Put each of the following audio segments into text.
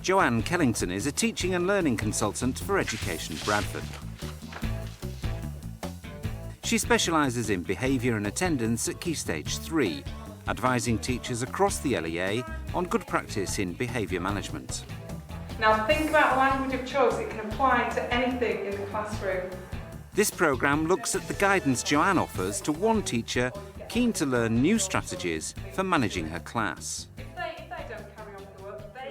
Joanne Kellington is a teaching and learning consultant for Education Bradford. She specialises in behaviour and attendance at Key Stage 3, advising teachers across the LEA on good practice in behaviour management. Now think about a language of choice. It can apply to anything in the classroom. This programme looks at the guidance Joanne offers to one teacher keen to learn new strategies for managing her class.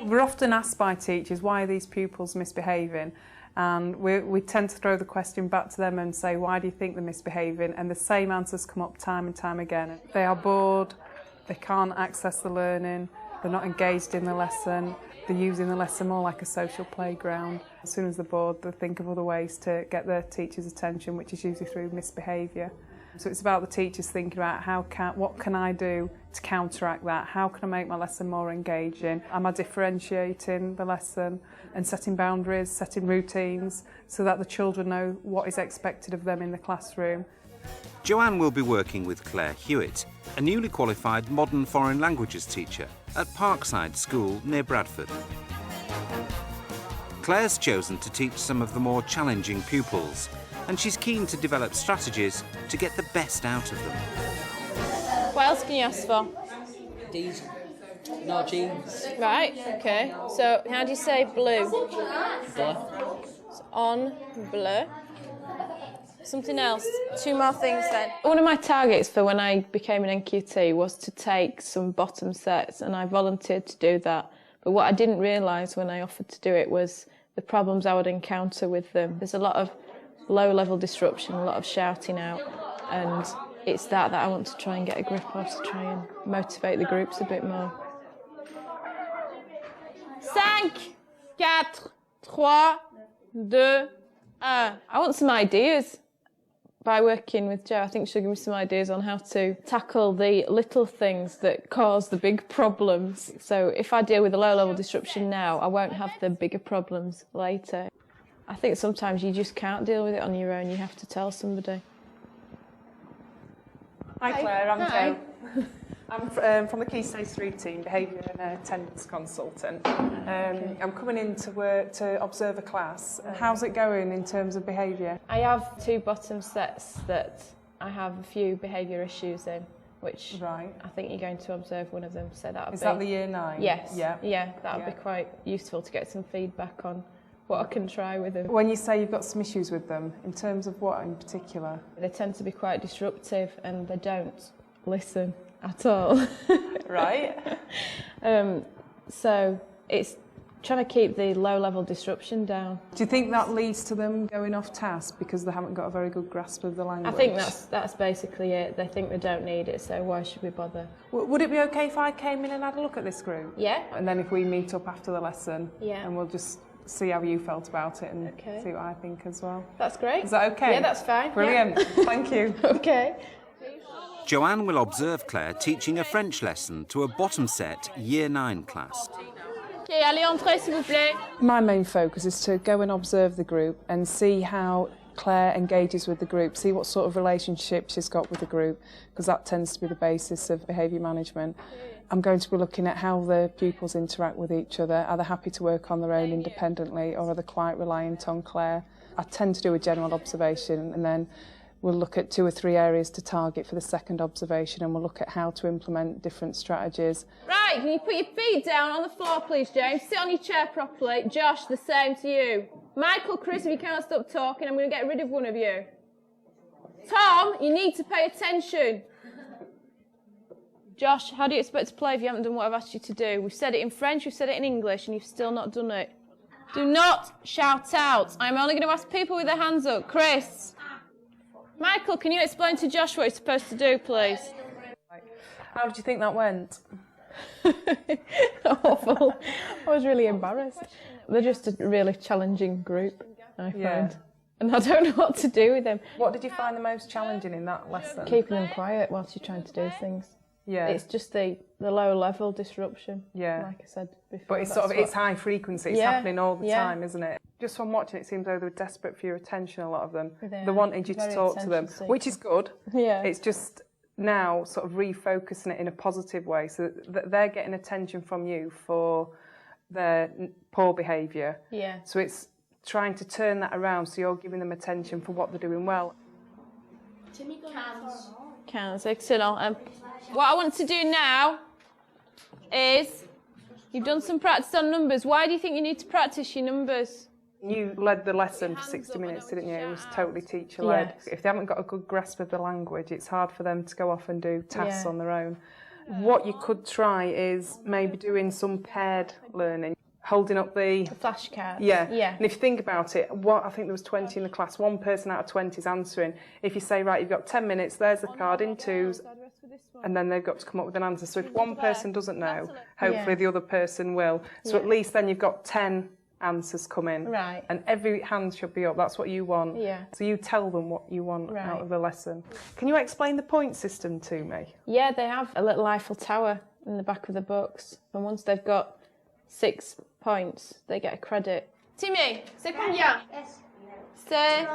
We're often asked by teachers, why are these pupils misbehaving? And we tend to throw the question back to them and say, why do you think they're misbehaving? And the same answers come up time and time again. They are bored, they can't access the learning, they're not engaged in the lesson, they're using the lesson more like a social playground. As soon as they're bored, they think of other ways to get their teacher's attention, which is usually through misbehaviour. So it's about the teachers thinking about what can I do to counteract that? How can I make my lesson more engaging? Am I differentiating the lesson and setting boundaries, setting routines so that the children know what is expected of them in the classroom? Joanne will be working with Claire Hewitt, a newly qualified modern foreign languages teacher at Parkside School near Bradford. Claire's chosen to teach some of the more challenging pupils, and she's keen to develop strategies to get the best out of them. What else can you ask for? D's, no jeans. Right, okay. So how do you say blue? Bleu. It's on, bleu. Something else. Two more things then. One of my targets for when I became an NQT was to take some bottom sets, and I volunteered to do that. But what I didn't realise when I offered to do it was the problems I would encounter with them. There's a lot of low-level disruption, a lot of shouting out, and it's that I want to try and get a grip of, to try and motivate the groups a bit more. 5, 4, 3, 2, 1. I want some ideas. By working with Jo, I think she'll give me some ideas on how to tackle the little things that cause the big problems. So if I deal with the low-level disruption now, I won't have the bigger problems later. I think sometimes you just can't deal with it on your own. You have to tell somebody. Hi Claire, I'm Hi. Jo. I'm from the Key Stage 3 team, behaviour and attendance consultant. I'm coming in to work to observe a class. How's it going in terms of behaviour? I have 2 bottom sets that I have a few behaviour issues in, which Right. I think you're going to observe one of them. So that'll be. Is that the year 9? Yes. Yeah. That'll be quite useful to get some feedback on what I can try with them. When you say you've got some issues with them, in terms of what in particular? They tend to be quite disruptive and they don't listen at all. Right. So it's trying to keep the low-level disruption down. Do you think that leads to them going off task because they haven't got a very good grasp of the language? I think that's basically it. They think they don't need it, so why should we bother? Would it be okay if I came in and had a look at this group? Yeah. And then if we meet up after the lesson, Yeah. and we'll just see how you felt about it and Okay. see what I think as well. That's great. Is that okay? Yeah, that's fine. Brilliant. Yeah. Thank you. Okay. Joanne will observe Claire teaching a French lesson to a bottom set Year 9 class. Okay, allez, entrez, s'il vous plaît. My main focus is to go and observe the group and see how Claire engages with the group, see what sort of relationship she's got with the group, because that tends to be the basis of behaviour management. I'm going to be looking at how the pupils interact with each other. Are they happy to work on their own independently, or are they quite reliant on Claire? I tend to do a general observation, and then we'll look at 2 or 3 areas to target for the second observation, and we'll look at how to implement different strategies. Right, can you put your feet down on the floor, please, James? Sit on your chair properly. Josh, the same to you. Michael, Chris, if you can't stop talking, I'm going to get rid of one of you. Tom, you need to pay attention. Josh, how do you expect to play if you haven't done what I've asked you to do? We've said it in French, we've said it in English, and you've still not done it. Do not shout out. I'm only going to ask people with their hands up. Chris. Michael, can you explain to Josh what he's supposed to do, please? How did you think that went? Awful. I was really embarrassed. They're just a really challenging group, I find. And I don't know what to do with them. What did you find the most challenging in that lesson? Keeping them quiet whilst you're trying to do things. Yeah. It's just the low-level disruption, like I said before. But it's sort of it's high frequency, it's happening all the time, isn't it? Just from watching, it seems though they were desperate for your attention, a lot of them. They wanted you to talk to them, which is good. Yeah. It's just now sort of refocusing it in a positive way so that they're getting attention from you for their poor behaviour. Yeah. So it's trying to turn that around so you're giving them attention for what they're doing well. Counts, excellent. What I want to do now is, you've done some practice on numbers. Why do you think you need to practice your numbers? You led the lesson for 60 minutes, didn't you? It was totally teacher-led. Yes. If they haven't got a good grasp of the language, it's hard for them to go off and do tasks Yeah. on their own. What you could try is maybe doing some paired learning, holding up the Flashcards. Yeah. Yeah. And if you think about it, I think there was 20 in the class, one person out of 20 is answering. If you say, right, you've got 10 minutes, there's the card in twos, and then they've got to come up with an answer. So if one person doesn't know, hopefully Yeah. the other person will. So at least then you've got 10 answers come in. Right. And every hand should be up. That's what you want. Yeah. So you tell them what you want Right. out of the lesson. Can you explain the point system to me? Yeah, they have a little Eiffel Tower in the back of the books. And once they've got 6 points, they get a credit. Timmy, c'est combien? C'est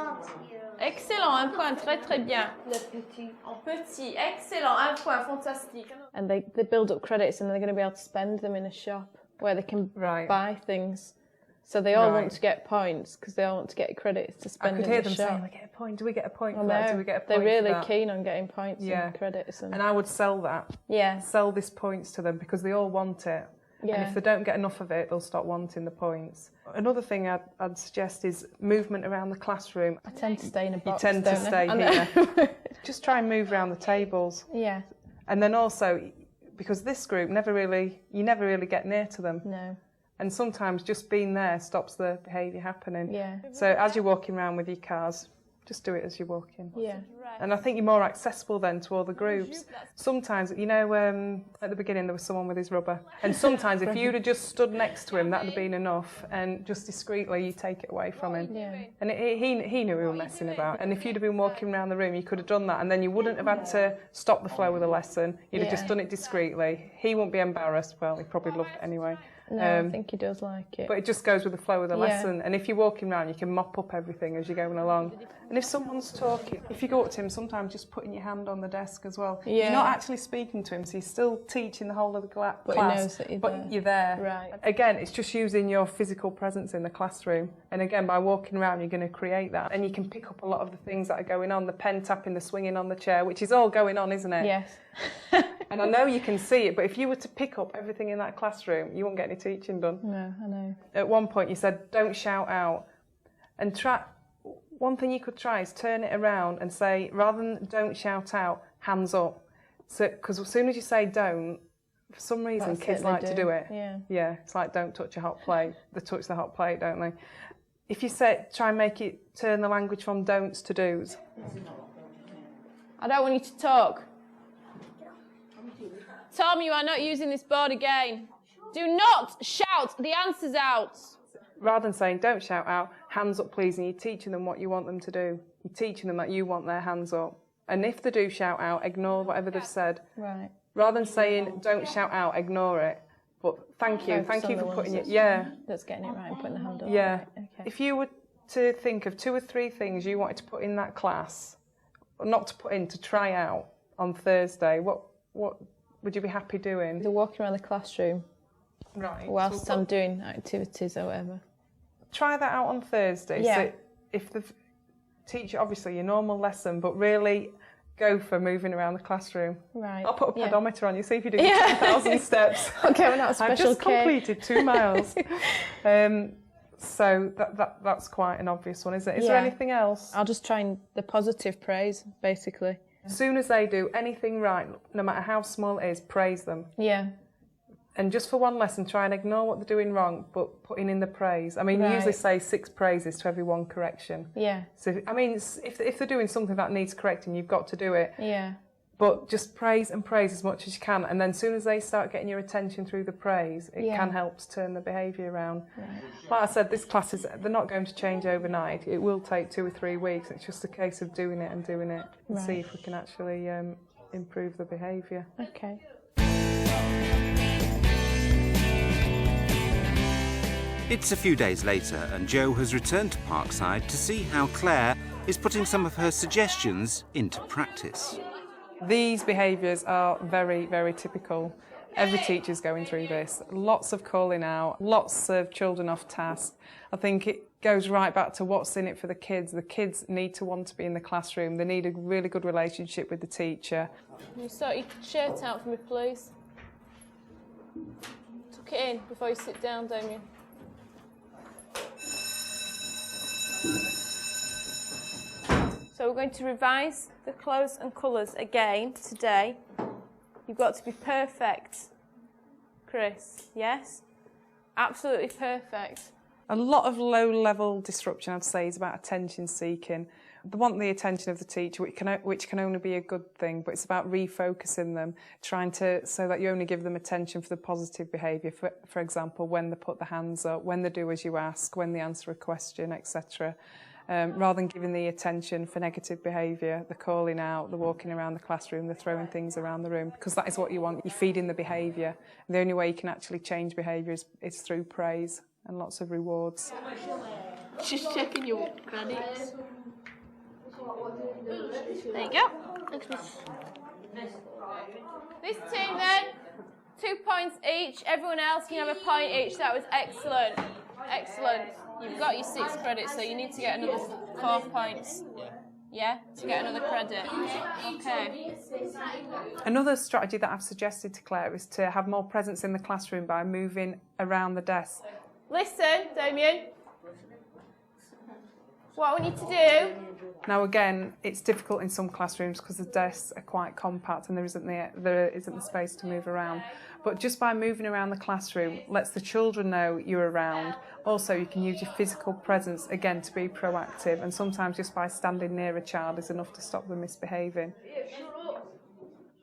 excellent, un point, très très bien. Le petit. Petit, excellent, un point, fantastique. And they build up credits and they're going to be able to spend them in a shop where they can Right. buy things. So they all Right. want to get points because they all want to get credits to I spend could in hear the them shop. saying, we get a point. Do we get a point I for that? know. Do we get a point They're really for that? keen on getting points Yeah. and credits. And I would sell that. Yeah. Sell this points to them because they all want it. And Yeah. if they don't get enough of it, they'll stop wanting the points. Another thing I'd suggest is movement around the classroom. I tend to stay in a You box. tend to don't I? stay I know. here. Just try and move around the tables. Yeah. And then also, because this group you never really get near to them. No. And sometimes just being there stops the behaviour happening. Yeah. So as you're walking around with your cars, just do it as you're walking. Yeah. And I think you're more accessible then to all the groups. Sometimes, you know, at the beginning there was someone with his rubber. And sometimes if you'd have just stood next to him, that would have been enough. And just discreetly, you take it away from him. Yeah. And he knew we were messing about. And if you'd have been walking around the room, you could have done that. And then you wouldn't have had to stop the flow of the lesson. You'd have just Yeah. done it discreetly. He wouldn't be embarrassed. Well, he probably loved it anyway. No, I think he does like it. But it just goes with the flow of the Yeah. lesson. And if you're walking around, you can mop up everything as you're going along. And if someone's talking, if you go up to him, sometimes just putting your hand on the desk as well. Yeah. You're not actually speaking to him, so you're still teaching the whole of the class. But he knows that you're but there. you're there. Right. Again, it's just using your physical presence in the classroom. And again, by walking around, you're going to create that. And you can pick up a lot of the things that are going on, the pen tapping, the swinging on the chair, which is all going on, isn't it? Yes. And I know you can see it, but if you were to pick up everything in that classroom, you won't get any teaching done. No, I know. At one point you said, don't shout out. And one thing you could try is turn it around and say, rather than don't shout out, hands up. So, because as soon as you say don't, for some reason That's kids it, they like to do it. Yeah. Yeah, it's like don't touch a hot plate. They touch the hot plate, don't they? If you say, try and make it, turn the language from don'ts to do's. I don't want you to talk. Tom, you are not using this board again. Do not shout the answers out. Rather than saying, don't shout out, hands up please, and you're teaching them what you want them to do. You're teaching them that you want their hands up. And if they do shout out, ignore whatever they've said. Right. Rather than saying, don't shout out, ignore it. But thank you Focus on for the putting ones it, yeah. That's getting it right and putting the hand up. Yeah. Right. Okay. If you were to think of 2 or 3 things you wanted to put in that class, or not to put in, to try out on Thursday, what would you be happy doing? They're walking around the classroom Right. whilst so I'm doing activities or whatever. try that out on Thursday. Yeah. So if the teacher, obviously your normal lesson, but really go for moving around the classroom. Right. I'll put a Yeah. pedometer on you, see if you do 10,000 steps. Okay, we're not a I've special just K. completed 2 miles. So that's quite an obvious one, isn't it? Is there Yeah. anything else? I'll just try and the positive praise, basically. As soon as they do anything right, no matter how small it is, praise them. Yeah. And just for one lesson, try and ignore what they're doing wrong, but putting in the praise. I mean, you Right. usually say 6 praises to every 1 correction. Yeah. So, I mean, if they're doing something that needs correcting, you've got to do it. Yeah. But just praise and praise as much as you can. And then as soon as they start getting your attention through the praise, it Yeah. can help to turn the behaviour around. Right. Like I said, this class they're not going to change overnight. It will take 2 or 3 weeks. It's just a case of doing it and Right. see if we can actually improve the behaviour. Okay. It's a few days later and Jo has returned to Parkside to see how Claire is putting some of her suggestions into practice. These behaviours are very, very typical. Every teacher's going through this. Lots of calling out, lots of children off task. I think it goes right back to what's in it for the kids. The kids need to want to be in the classroom. They need a really good relationship with the teacher. Can you sort your shirt out for me, please? Tuck it in before you sit down, Damien. So we're going to revise the clothes and colours again today. You've got to be perfect, Chris, yes? Absolutely perfect. A lot of low-level disruption, I'd say, is about attention-seeking. They want the attention of the teacher, which can only be a good thing, but it's about refocusing them, so that you only give them attention for the positive behaviour. For example, when they put the hands up, when they do as you ask, when they answer a question, etc. Rather than giving the attention for negative behaviour, the calling out, the walking around the classroom, the throwing things around the room, because that is what you want. You're feeding the behaviour. The only way you can actually change behaviour is through praise and lots of rewards. Just checking your credits. There you go. This team then, 2 points each. Everyone else can have a point each. That was excellent. Excellent. You've got your 6 credits, so you need to get another 4 points. Yeah? To get another credit. Okay. Another strategy that I've suggested to Claire is to have more presence in the classroom by moving around the desk. Listen, Damien. What I want you to do... Now again, it's difficult in some classrooms because the desks are quite compact and there isn't the space to move around. But just by moving around the classroom lets the children know you're around. Also, you can use your physical presence again to be proactive, and sometimes just by standing near a child is enough to stop them misbehaving.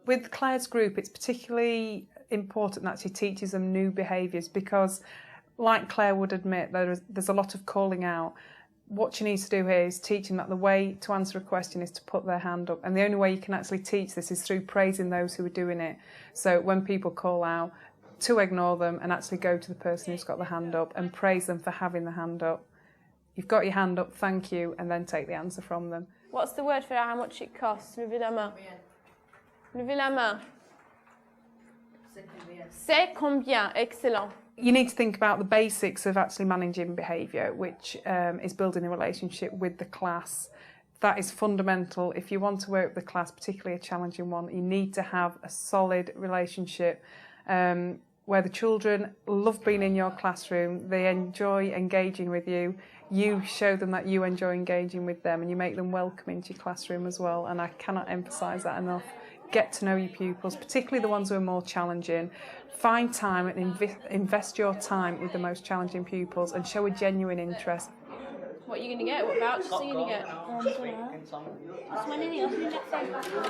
With Claire's group, it's particularly important that she teaches them new behaviours because, like Claire would admit, there's a lot of calling out. What she needs to do here is teach them that the way to answer a question is to put their hand up, and the only way you can actually teach this is through praising those who are doing it. So when people call out, to ignore them and actually go to the person who's got the hand up and praise them for having the hand up. You've got your hand up, thank you, and then take the answer from them. What's the word for how much it costs? Levez la main. Levez la main. C'est combien? Excellent. You need to think about the basics of actually managing behaviour, which is building a relationship with the class. That is fundamental. If you want to work with the class, particularly a challenging one, you need to have a solid relationship where the children love being in your classroom, they enjoy engaging with you, you show them that you enjoy engaging with them, and you make them welcome into your classroom as well. And I cannot emphasise that enough. Get to know your pupils, particularly the ones who are more challenging. Find time and invest your time with the most challenging pupils and show a genuine interest. What are you going to get? What vouchers are you going to get? I'm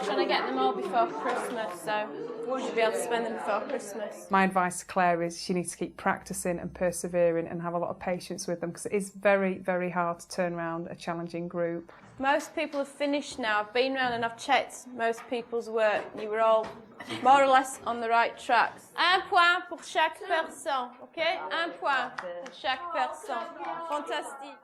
trying to get them all before Christmas, so we'll be able to spend them before Christmas. My advice to Claire is she needs to keep practising and persevering and have a lot of patience with them because it is very, very hard to turn around a challenging group. Most people have finished now. I've been round and I've checked most people's work. You were all more or less on the right tracks. 1 point pour chaque personne, ok? 1 point pour chaque personne. Fantastique.